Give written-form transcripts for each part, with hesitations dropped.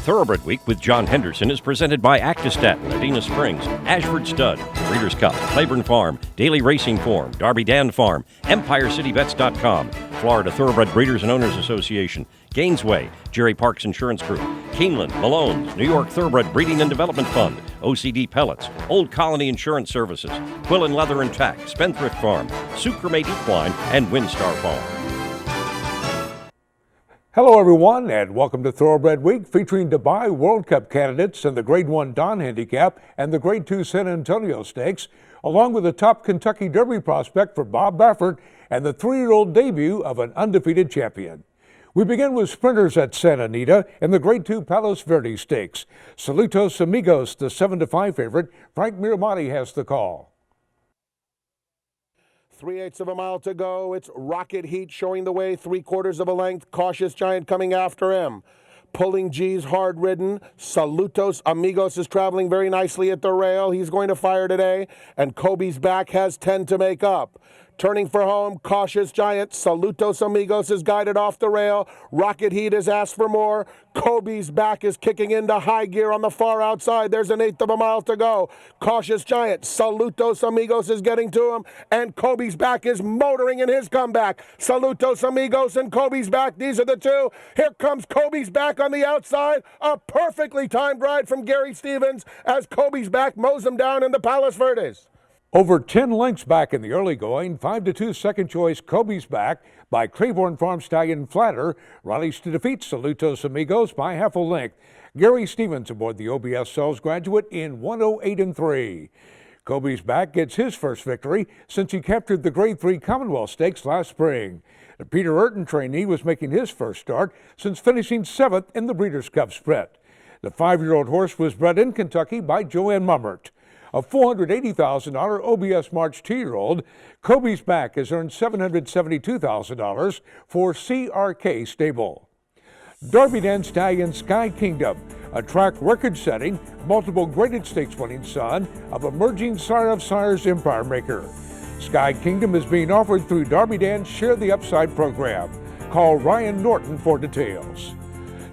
Thoroughbred Week with John Henderson is presented by Actistat, Ladina Springs, Ashford Stud, Breeders' Cup, Claiborne Farm, Daily Racing Form, Darby Dan Farm, EmpireCityVets.com, Florida Thoroughbred Breeders and Owners Association, Gainesway, Jerry Parks Insurance Group, Keeneland, Malone's, New York Thoroughbred Breeding and Development Fund, OCD Pellets, Old Colony Insurance Services, Quill and Leather and Tack, Spendthrift Farm, Sucremate Equine, and Windstar Farm. Hello everyone and welcome to Thoroughbred Week featuring Dubai World Cup candidates in the Grade 1 DONN Handicap and the Grade 2 San Antonio Stakes, along with the top Kentucky Derby prospect for Bob Baffert and the 3-year-old debut of an undefeated champion. We begin with sprinters at Santa Anita in the Grade 2 PALOS VERDES Stakes. Saludos Amigos, the 7-5 favorite. Frank Miramati has the call. 3/8 of a mile to go. It's Rocket Heat showing the way, 3/4 of a length. Cautious Giant coming after him. Pulling G's hard ridden. Saludos Amigos is traveling very nicely at the rail. He's going to fire today. And Kobe's back has 10 to make up. Turning for home, Cautious Giant. Saludos Amigos is guided off the rail. Rocket Heat has asked for more. Kobe's back is kicking into high gear on the far outside. There's an 1/8 of a mile to go. Cautious Giant. Saludos Amigos is getting to him. And Kobe's back is motoring in his comeback. Saludos Amigos and Kobe's back. These are the two. Here comes Kobe's back on the outside. A perfectly timed ride from Gary Stevens as Kobe's back mows him down in the PALOS VERDES. Over 10 lengths back in the early going, 5-2 second choice Kobe's Back by Claiborne Farm stallion Flatter rallies to defeat Saludos Amigos by half a length. Gary Stevens aboard the OBS Cells graduate in 1:08.3. Kobe's Back gets his first victory since he captured the Grade 3 Commonwealth Stakes last spring. The Peter Urton trainee was making his first start since finishing 7th in the Breeders' Cup Sprint. The 5-year-old horse was bred in Kentucky by Joanne Mummert. A $480,000 OBS March 2-year-old, Kobe's Back has earned $772,000 for CRK Stable. Darby Dan Stallion Sky Kingdom, a track record-setting, multiple graded stakes winning son of emerging sire of sires Empire Maker. Sky Kingdom is being offered through Darby Dan's Share the Upside program. Call Ryan Norton for details.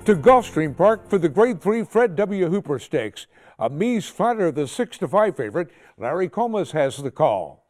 To Gulfstream Park for the Grade 3 Fred W. Hooper Stakes. A Mies Flatter, the 6-5 favorite. Larry Comas has the call.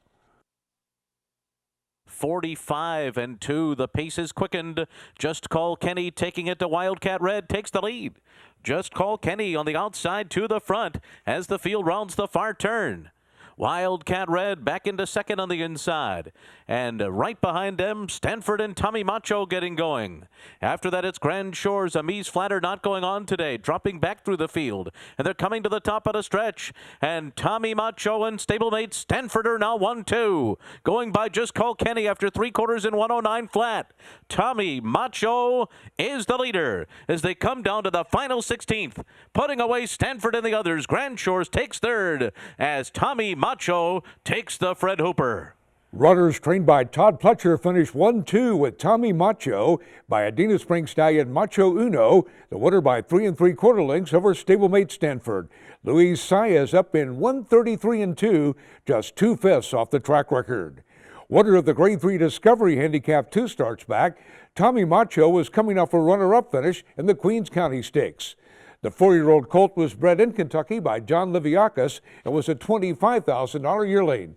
45-2. The pace is quickened. Just Call Kenny taking it to Wildcat Red takes the lead. Just Call Kenny on the outside to the front as the field rounds the far turn. Wildcat Red back into second on the inside. And right behind them, Stanford and Tommy Macho getting going. After that, it's Grand Shores. A Mies Flatter not going on today, dropping back through the field. And they're coming to the top of the stretch. And Tommy Macho and stablemate Stanford are now 1-2. Going by Just Call Kenny after 3/4 in 109 flat. Tommy Macho is the leader as they come down to the final 16th. Putting away Stanford and the others. Grand Shores takes third as Tommy Macho takes the Fred Hooper. Runners trained by Todd Pletcher finished 1-2 with Tommy Macho by Adena Springs stallion Macho Uno, the winner by 3 3/4 lengths over stablemate Stanford. Luis Saez up in 1:33.2, just 2/5 off the track record. Winner of the Grade 3 Discovery Handicap 2 starts back. Tommy Macho was coming off a runner-up finish in the Queens County Stakes. The 4-year-old colt was bred in Kentucky by John Liviakis and was a $25,000 yearling.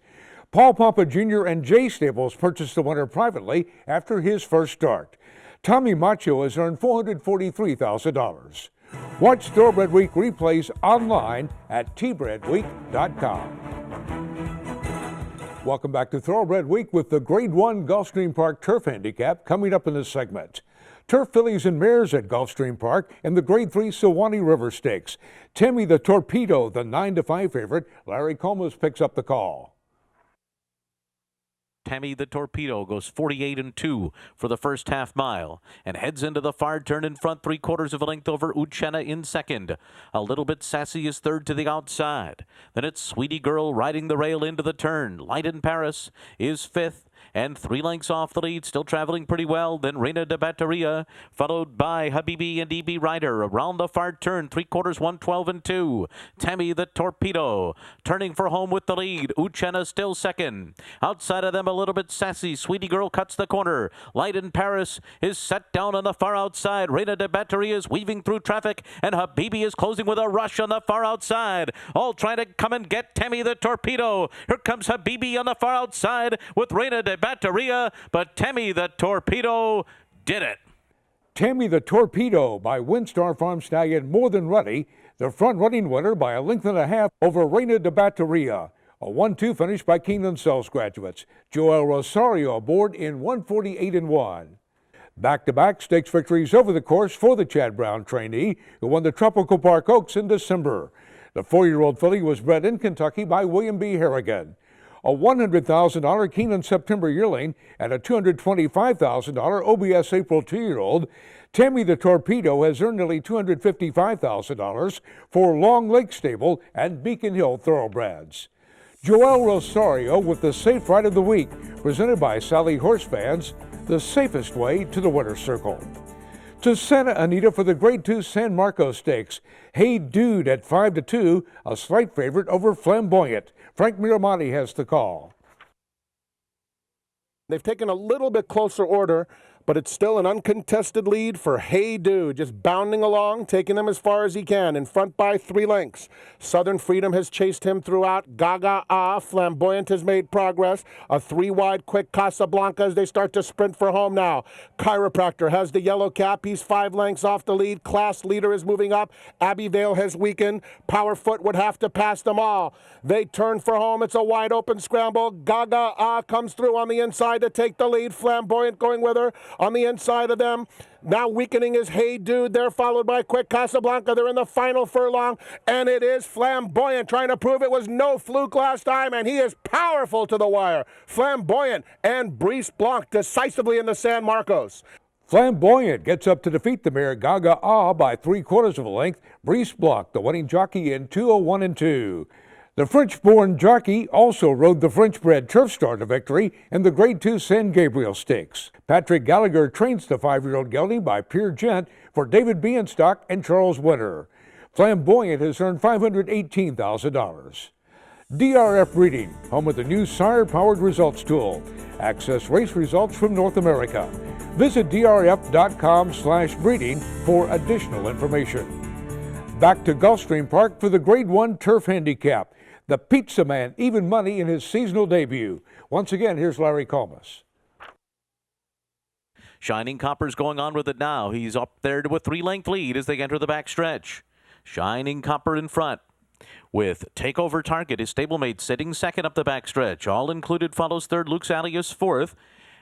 Paul Pompa Jr. and Jay Stables purchased the winner privately after his first start. Tommy Macho has earned $443,000. Watch Thoroughbred Week replays online at tbredweek.com. Welcome back to Thoroughbred Week with the Grade 1 Gulfstream Park Turf Handicap coming up in this segment. Turf fillies and mares at Gulfstream Park and the Grade 3 Suwannee River Stakes. Timmy the Torpedo, the 9-5 favorite. Larry Comas picks up the call. Tammy the Torpedo goes 48-2 for the first half mile and heads into the far turn in front, 3/4 of a length over Uchenna in second. A little bit Sassy is third to the outside. Then it's Sweetie Girl riding the rail into the turn. Light in Paris is fifth. and 3 lengths off the lead, still traveling pretty well. Then Reina de Batteria, followed by Habibi and EB Rider. Around the far turn, 3/4, 112 and 2. Tammy the Torpedo turning for home with the lead. Uchenna still second. Outside of them, a little bit sassy. Sweetie Girl cuts the corner. Light in Paris is set down on the far outside. Reina de Batteria is weaving through traffic, and Habibi is closing with a rush on the far outside. All trying to come and get Tammy the Torpedo. Here comes Habibi on the far outside with Reina de Batteria, but Tammy the Torpedo did it. Tammy the Torpedo by Windstar Farm Stallion More Than Ready, the front-running winner by a length and a half over Reina de Batteria. A 1-2 finish by Keeneland sales graduates. Joel Rosario aboard in 148 and 1. Back-to-back stakes victories over the course for the Chad Brown trainee, who won the Tropical Park Oaks in December. The 4-year-old filly was bred in Kentucky by William B. Harrigan. A $100,000 Keeneland September yearling and a $225,000 OBS April 2-year-old, Tammy the Torpedo has earned nearly $255,000 for Long Lake Stable and Beacon Hill Thoroughbreds. Joel Rosario with the Safe Ride of the Week, presented by Sally Horse Fans, the safest way to the winner's circle. To Santa Anita for the Grade 2 San Marcos Stakes. Hey Dude at 5-2, a slight favorite over Flamboyant. Frank Miramonte has the call. They've taken a little bit closer order, but it's still an uncontested lead for Hey Dude, just bounding along, taking them as far as he can, in front by 3 lengths. Southern Freedom has chased him throughout. Gaga Ah, Flamboyant has made progress. A 3-wide quick Casablanca as they start to sprint for home now. Chiropractor has the yellow cap. He's 5 lengths off the lead. Class Leader is moving up. Abbeville has weakened. Powerfoot would have to pass them all. They turn for home. It's a wide open scramble. Gaga Ah comes through on the inside to take the lead. Flamboyant going with her. On the inside of them, now weakening is Hey Dude. They're followed by Quick Casablanca. They're in the final furlong, and it is Flamboyant trying to prove it was no fluke last time, and he is powerful to the wire. Flamboyant and Brice Blanc decisively in the San Marcos. Flamboyant gets up to defeat the mare Gaga Ah by 3/4 of a length. Brice Blanc, the winning jockey, in 2:01 and 2. The French-born jockey also rode the French-bred Turf Star to victory in the Grade 2 San Gabriel Stakes. Patrick Gallagher trains the 5-year-old gelding by Pierre Gent for David Bienstock and Charles Winter. Flamboyant has earned $518,000. DRF Breeding, home of the new sire-powered results tool. Access race results from North America. Visit drf.com/breeding for additional information. Back to Gulfstream Park for the Grade 1 Turf Handicap. The Pizza Man even money in his seasonal debut. Once again, here's Larry Colmus. Shining Copper's going on with it now. He's up there to a 3-length lead as they enter the back stretch. Shining Copper in front, with Takeover Target, his stablemate, sitting second up the back stretch. All Included follows third. Luke's Alias fourth.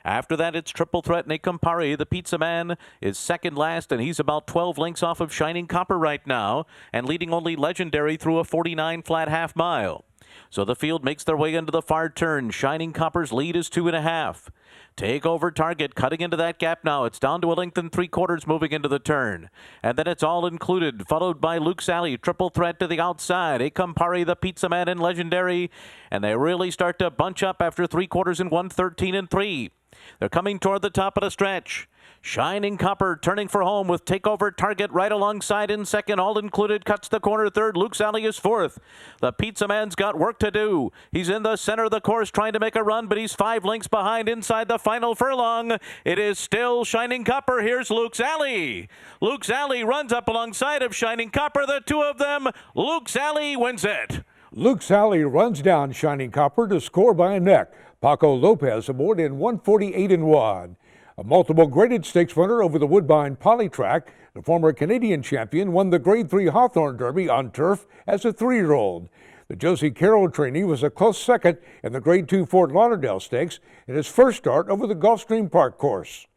After that, it's Triple Threat, Nick Campari. The Pizza Man is second last, and he's about 12 lengths off of Shining Copper right now, and leading only Legendary through a 49 flat half mile. So the field makes their way into the far turn. Shining Copper's lead is 2.5. Takeover Target cutting into that gap now. It's down to a length and 3/4 moving into the turn. And then it's All Included, followed by Luke's Alley. Triple Threat to the outside. A Campari, the Pizza Man, and Legendary. And they really start to bunch up after 3/4 in 1:13 and 3. They're coming toward the top of the stretch. Shining Copper turning for home with Takeover Target right alongside in second. All Included cuts the corner third. Luke's Alley is fourth. The Pizza Man's got work to do. He's in the center of the course trying to make a run, but he's 5 lengths behind inside the final furlong. It is still Shining Copper. Here's Luke's Alley. Luke's Alley runs up alongside of Shining Copper. The two of them, Luke's Alley wins it. Luke's Alley runs down Shining Copper to score by a neck. Paco Lopez aboard in 148 and 1. A multiple graded stakes winner over the Woodbine Polytrack, the former Canadian champion won the Grade 3 Hawthorne Derby on turf as a 3-year-old. The Josie Carroll trainee was a close second in the Grade 2 Fort Lauderdale Stakes in his first start over the Gulfstream Park course.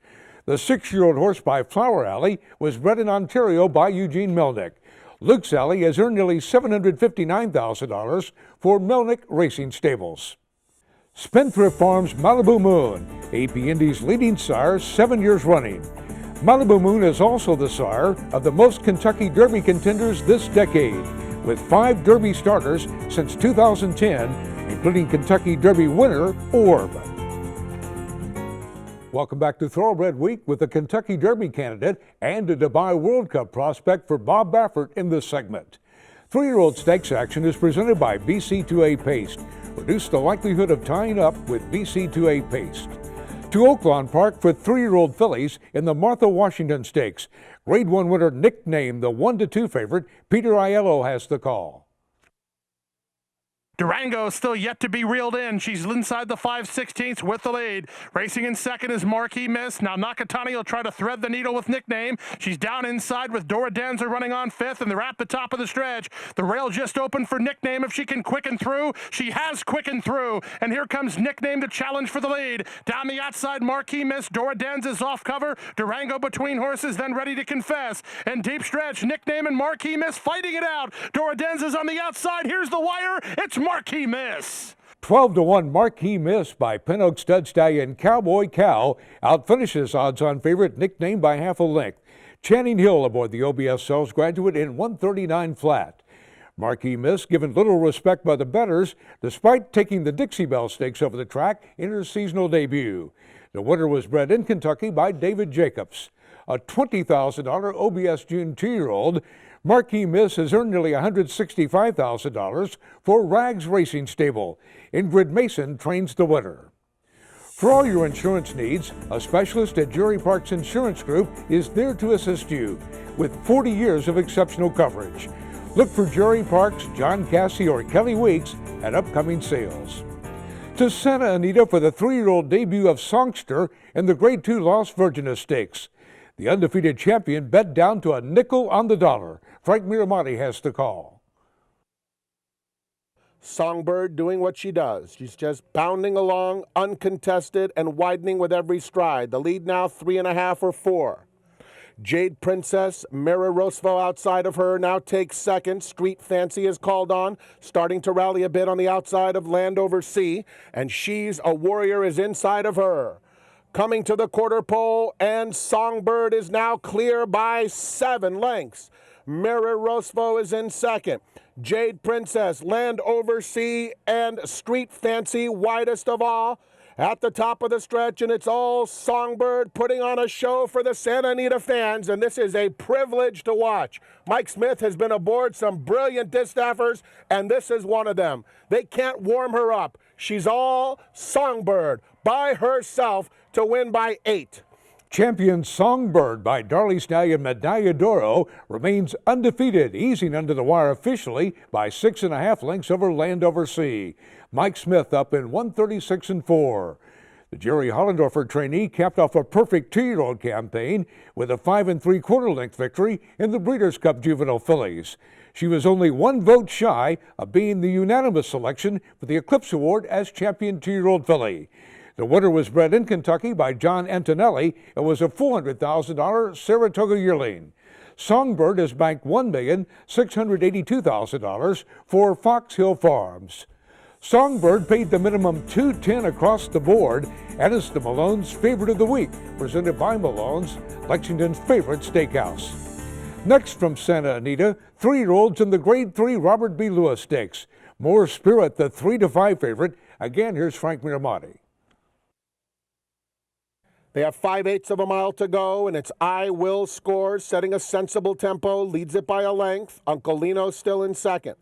The 6-year-old horse by Flower Alley was bred in Ontario by Eugene Melnick. Luke's Alley has earned nearly $759,000 for Melnick Racing Stables. Spendthrift Farms Malibu Moon, AP Indy's leading sire 7 years running. Malibu Moon is also the sire of the most Kentucky Derby contenders this decade, with 5 Derby starters since 2010, including Kentucky Derby winner Orb. Welcome back to Thoroughbred Week with the Kentucky Derby candidate and a Dubai World Cup prospect for Bob Baffert in this segment. 3-year-old stakes action is presented by BC2A Paste. Reduce the likelihood of tying up with BC2A Paste. To Oaklawn Park for 3-year-old fillies in the Martha Washington Stakes. Grade 1 winner Nickname, the 1-2 favorite. Peter Aiello has the call. Durango still yet to be reeled in. She's inside the 5/16 with the lead. Racing in second is Marquee Miss. Now Nakatani will try to thread the needle with Nickname. She's down inside with Dora Denza running on 5th, and they're at the top of the stretch. The rail just opened for Nickname. If she can quicken through, she has quickened through. And here comes Nickname to challenge for the lead. Down the outside, Marquee Miss. Dora Denza's off cover. Durango between horses, then ready to confess. And deep stretch, Nickname and Marquee Miss fighting it out. Dora Denza's on the outside. Here's the wire. It's Marquee Miss. 12-1 Marquee Miss by Pin Oak Stud Stallion Cowboy Cow outfinishes odds-on favorite Nickname by half a length. Channing Hill aboard the OBS Cells graduate in 139 flat. Marquee Miss given little respect by the bettors despite taking the Dixie Belle Stakes over the track in her seasonal debut. The winner was bred in Kentucky by David Jacobs. A $20,000 OBS June 2-year-old, Marquee Miss has earned nearly $165,000 for Rags Racing Stable. Ingrid Mason trains the winner. For all your insurance needs, a specialist at Jury Parks Insurance Group is there to assist you with 40 years of exceptional coverage. Look for Jury Parks, John Cassie, or Kelly Weeks at upcoming sales. To Santa Anita for the 3-year-old debut of Songster in the Grade 2 Las Virgenes Stakes. The undefeated champion bet down to a nickel on the dollar. Frank Miramonte has the call. Songbird doing what she does. She's just bounding along, uncontested, and widening with every stride. The lead now 3.5 or 4. Jade Princess, Mira Rosvo outside of her, now takes second. Street Fancy is called on, starting to rally a bit on the outside of Land Over Sea, and She's a Warrior is inside of her. Coming to the quarter pole, and Songbird is now clear by 7 lengths. Mira Rosvo is in second. Jade Princess, Land Over Sea, and Street Fancy, widest of all, at the top of the stretch, and it's all Songbird putting on a show for the Santa Anita fans, and this is a privilege to watch. Mike Smith has been aboard some brilliant distaffers, and this is one of them. They can't warm her up. She's all Songbird by herself to win by 8. Champion Songbird by Darley Stallion Medalla d'Oro remains undefeated, easing under the wire officially by 6.5 lengths over Land Over Sea. Mike Smith up in 136 and 4. The Jerry Hollendorfer trainee capped off a perfect 2-year-old campaign with a 5 3/4 length victory in the Breeders' Cup Juvenile Fillies. She was only 1 vote shy of being the unanimous selection for the Eclipse Award as champion 2-year-old filly. The winner was bred in Kentucky by John Antonelli and was a $400,000 Saratoga yearling. Songbird has banked $1,682,000 for Fox Hill Farms. Songbird paid the minimum $210 across the board and is the Malone's favorite of the week, presented by Malone's, Lexington's favorite steakhouse. Next from Santa Anita, 3-year-olds in the Grade 3 Robert B. Lewis Stakes. More Spirit, the 3-5 favorite. Again, here's Frank Miramonte. They have 5/8 of a mile to go, and it's I Will Scores, setting a sensible tempo, leads it by a length. Uncle Lino still in second.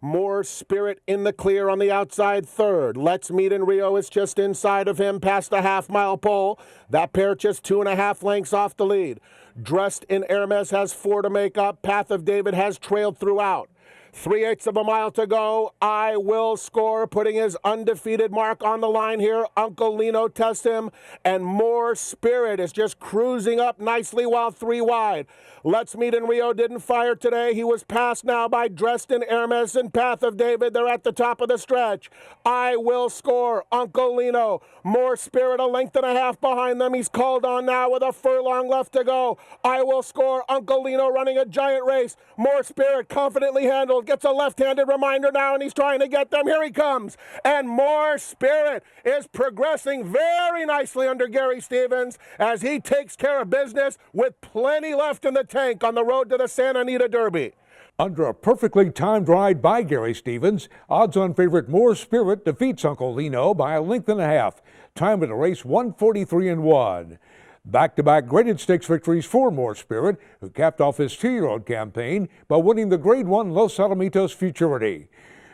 More Spirit in the clear on the outside third. Let's Meet in Rio is just inside of him, past the half-mile pole. That pair just 2.5 lengths off the lead. Dressed in Hermes has 4 to make up. Path of David has trailed throughout. 3/8 of a mile to go. I Will Score, putting his undefeated mark on the line here. Uncle Lino tests him, and More Spirit is just cruising up nicely while 3 wide. Let's Meet in Rio didn't fire today. He was passed now by Dressed in Hermes and Path of David. They're at the top of the stretch. I Will Score, Uncle Lino. More Spirit a length and a half behind them. He's called on now with a furlong left to go. I Will Score, Uncle Lino running a giant race. More Spirit confidently handled. Gets a left-handed reminder now, and he's trying to get them. Here he comes. And More Spirit is progressing very nicely under Gary Stevens as he takes care of business with plenty left in the tank on the road to the Santa Anita Derby. Under a perfectly timed ride by Gary Stevens, odds-on favorite More Spirit defeats Uncle Lino by a length and a half. Time of the race 1:43-1. Back-to-back graded stakes victories for More Spirit, who capped off his 2-year-old campaign by winning the Grade 1 Los Alamitos Futurity.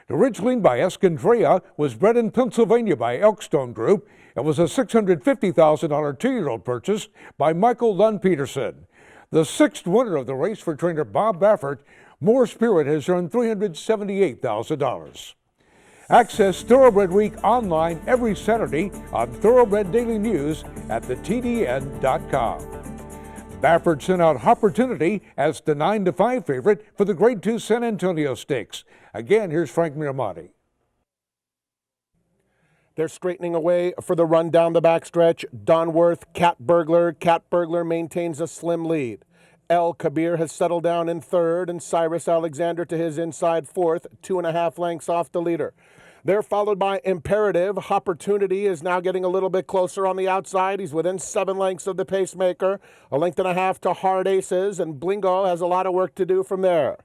The Ridgeline by Escondrea was bred in Pennsylvania by Elkstone Group and was a $650,000 2-year-old purchase by Michael Dunn Peterson. The 6th winner of the race for trainer Bob Baffert, More Spirit has earned $378,000. Access Thoroughbred Week online every Saturday on Thoroughbred Daily News at thetdn.com. Baffert sent out Opportunity as the 9-5 favorite for the Grade 2 San Antonio Stakes. Again, here's Frank Miramonte. They're straightening away for the run down the backstretch. Donworth, Cat Burglar. Cat Burglar maintains a slim lead. El Kabir has settled down in third, and Cyrus Alexander to his inside fourth, 2.5 lengths off the leader. They're followed by Imperative. Opportunity is now getting a little bit closer on the outside. He's within 7 lengths of the pacemaker, a length and a half to Hard Aces, and Blingo has a lot of work to do from there.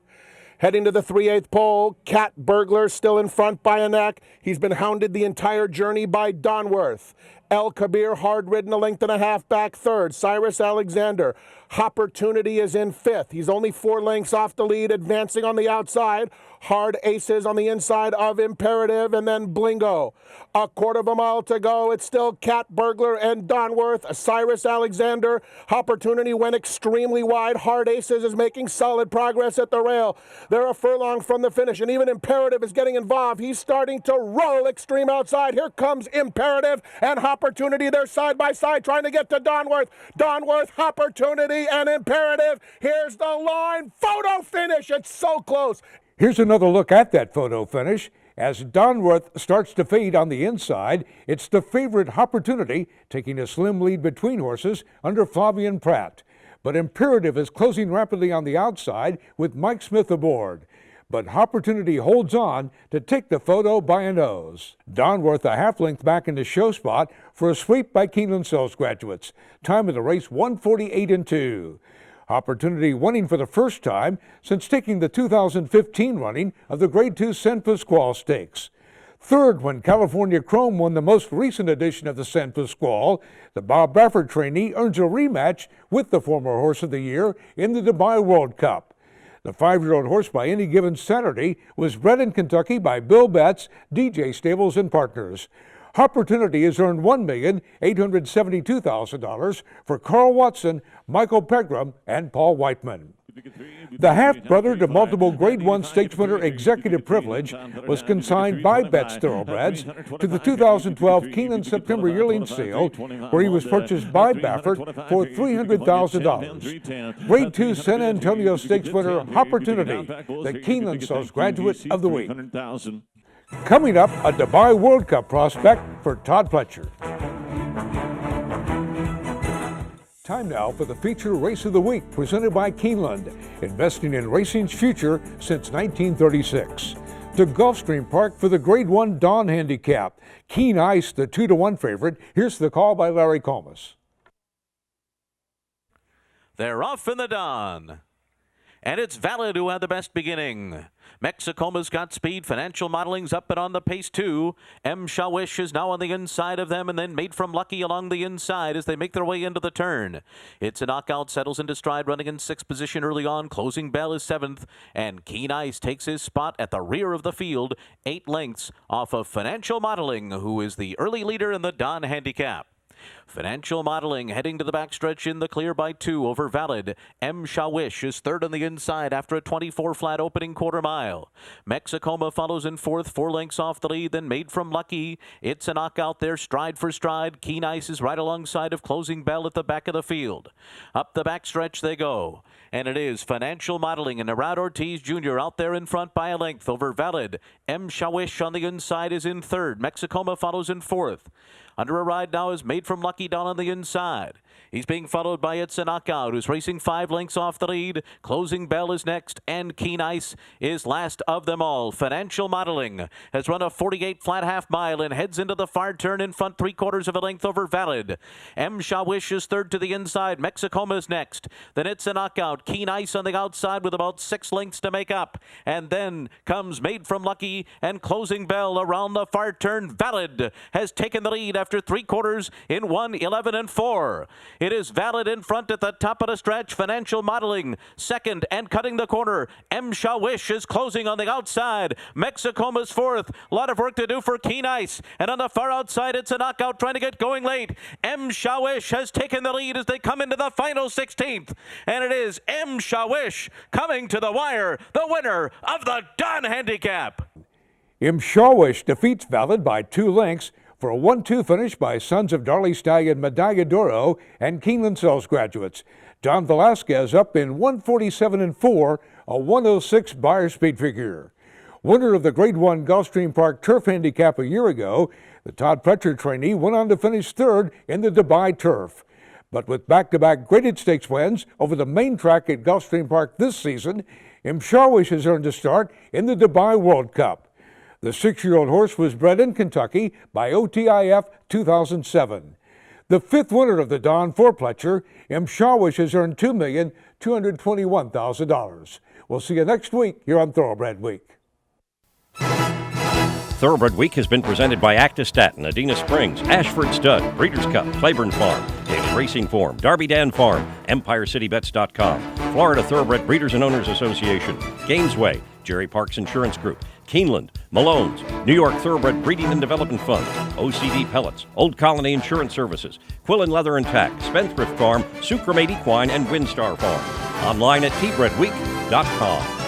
Heading to the 3/8 pole, Cat Burglar still in front by a neck. He's been hounded the entire journey by Donworth. El Kabir hard-ridden, a length and a half back third. Cyrus Alexander. Opportunity is in fifth. He's only 4 lengths off the lead, advancing on the outside. Hard Aces on the inside of Imperative, and then Blingo. A 1/4 mile to go. It's still Cat Burglar and Donworth. Cyrus Alexander. Opportunity went extremely wide. Hard Aces is making solid progress at the rail. They're a furlong from the finish, and even Imperative is getting involved. He's starting to roll extreme outside. Here comes Imperative and Opportunity. They're side by side trying to get to Donworth. Donworth, Opportunity, and Imperative. Here's the line. Photo finish. It's so close. Here's another look at that photo finish. As Donworth starts to fade on the inside, it's the favorite Opportunity taking a slim lead between horses under Flavian Pratt. But Imperative is closing rapidly on the outside with Mike Smith aboard. But Opportunity holds on to take the photo by a nose. Donworth a half length back in the show spot for a sweep by Keeneland sales graduates. Time of the race 1:48-2. Opportunity winning for the first time since taking the 2015 running of the Grade 2 San Pasquale Stakes. Third when California Chrome won the most recent edition of the San Pasquale, the Bob Baffert trainee earns a rematch with the former Horse of the Year in the Dubai World Cup. The 5-year-old horse by any given Saturday was bred in Kentucky by Bill Betts, DJ Stables and Partners. Opportunity has earned $1,872,000 for Carl Watson, Michael Pegram, and Paul Whiteman. The half-brother to multiple Grade 1 stakes winner Executive Privilege was consigned by Betts Thoroughbreds to the 2012 Keeneland September yearling sale, where he was purchased by Baffert for $300,000. Grade 2 San Antonio stakes winner Opportunity, the Keeneland Sales Graduate of the Week. Coming up, a Dubai World Cup prospect for Todd Pletcher. Time now for the feature race of the week presented by Keeneland, investing in racing's future since 1936. To Gulfstream Park for the Grade 1 DONN Handicap. Keen Ice, the 2-1 favorite. Here's the call by Larry Comas. They're off in the DONN. And it's Valid who had the best beginning. Mexicoma's got speed. Financial Modeling's up and on the pace too. M. Shawish is now on the inside of them, and then Made from Lucky along the inside as they make their way into the turn. It's a knockout, settles into stride, running in 6th position early on. Closing Bell is 7th, and Keen Ice takes his spot at the rear of the field, 8 lengths off of Financial Modeling, who is the early leader in the DONN Handicap. Financial Modeling heading to the backstretch in the clear by 2 over Valid. M. Shawish is third on the inside after a 24 flat opening 1/4 mile. Mexicoma follows in 4th, 4 lengths off the lead, then Made from Lucky. It's a knockout there, stride for stride. Keen Ice is right alongside of Closing Bell at the back of the field. Up the backstretch they go, and it is Financial Modeling and Arad Ortiz Jr. out there in front by a length over Valid. M. Shawish on the inside is in 3rd. Mexicoma follows in 4th. Under a ride now is Made from Lucky down on the inside. He's being followed by It's a Knockout, who's racing 5 lengths off the lead. Closing Bell is next, and Keen Ice is last of them all. Financial Modeling has run a 48 flat half mile and heads into the far turn in front 3/4 of a length over Valid. M. Shawish is third to the inside. Mexicoma is next. Then It's a Knockout. Keen Ice on the outside with about 6 lengths to make up. And then comes Made from Lucky and Closing Bell around the far turn. Valid has taken the lead after 3/4 in 1:11 and 4. It is Valid in front at the top of the stretch. Financial Modeling second and cutting the corner. M. Shawish is closing on the outside. Mexicoma's fourth. A lot of work to do for Keen Ice. And on the far outside, It's a Knockout trying to get going late. M. Shawish has taken the lead as they come into the final 16th. And it is M. Shawish coming to the wire, the winner of the DONN Handicap. M. Shawish defeats Valid by 2 lengths for a 1-2 finish by Sons of Darley Stallion Medalla d'Oro and Keeneland Sales graduates. Don Velasquez up in 1:47 and 4, a 1:06 buyer speed figure. Winner of the Grade 1 Gulfstream Park Turf Handicap a year ago, the Todd Pletcher trainee went on to finish third in the Dubai Turf. But with back-to-back graded stakes wins over the main track at Gulfstream Park this season, M. Shawish has earned a start in the Dubai World Cup. The 6-year-old horse was bred in Kentucky by OTIF 2007. The 5th winner of the DONN for Pletcher, M. Shawish has earned $2,221,000. We'll see you next week here on Thoroughbred Week. Thoroughbred Week has been presented by Actistatin, Adena Springs, Ashford Stud, Breeders' Cup, Claiborne Farm, Daily Racing Form, Darby Dan Farm, EmpireCityBets.com, Florida Thoroughbred Breeders and Owners Association, Gainesway, Jerry Parks Insurance Group, Keeneland, Malone's, New York Thoroughbred Breeding and Development Fund, OCD Pellets, Old Colony Insurance Services, Quillen Leather and Tack, Spendthrift Farm, Sucremate Equine, and Windstar Farm. Online at tbredweek.com.